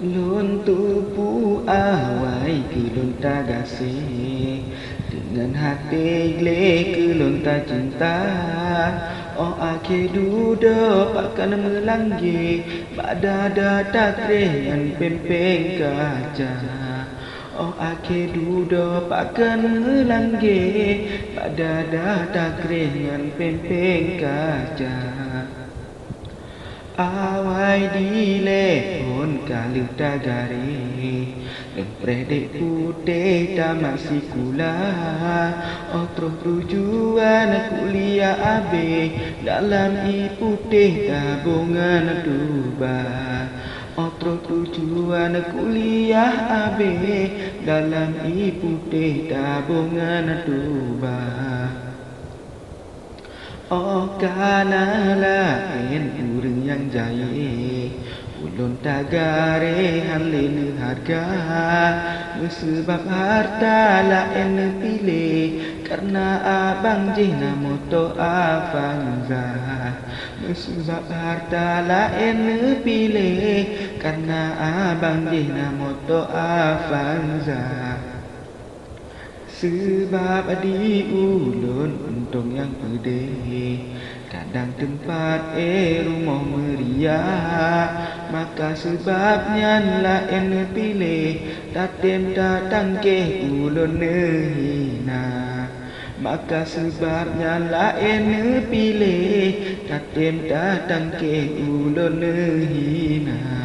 Lun tupu awai ke lun tak gasih, dengan hati glek ke lun tak cinta. Oh ake duda pakan melanggi, badada takrehan pempeng kaca. Oh ake duda pakan melanggi, badada takrehan pempeng kaca. Awai di lepon kalu tagari Predek putih tak masih kula Otro tujuan kuliah abe Dalam i putih tabungan tuba Otro tujuan kuliah abe Dalam i putih tabungan tuba. Oh kana lain urang yang jaya Ulun tagare halin harga Sebab harta lain pilih Karena abang jina moto Avanza. Sebab harta lain pilih Karena abang jina moto Avanza. Sebab di ulun untung yang pedih Kadang tempat rumah meriah Maka sebabnya lain pilih Datem datang ke ulun hina. Maka sebabnya lain pilih Datem datang ke ulun hina.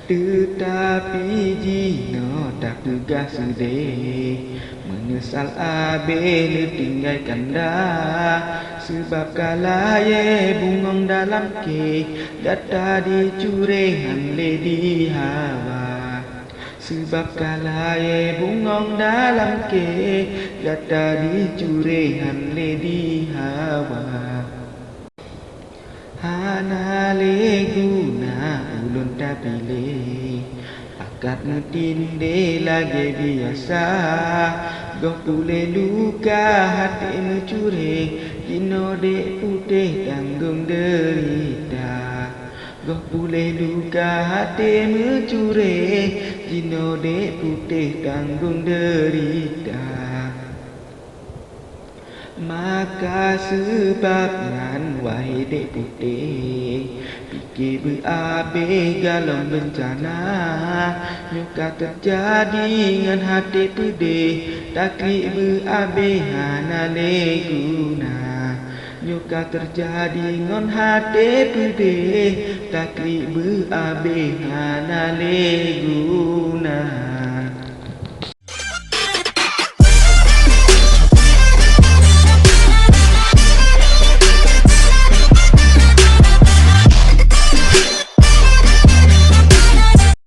Tetapi jino tak tegas sedih Menyesal abe tinggalkan dah. Sebab kalaya bungong dalam ke Data dicurehan di hawa. Sebab kalaya bungong dalam ke Data dicurehan di hawa. Hana le guna ulun tak pilih Akad ngetinde lagi biasa Goh pule luka hati mencuri Jino dek putih tanggung derita. Goh pule luka hati mencuri Jino dek putih tanggung derita. Maka sebabnya wahai dek putih Fikir berabe galau bencana Nyuka terjadi dengan hati pedih Taklik berabe hana le guna. Nyuka terjadi dengan hati pedih Taklik berabe hana le guna.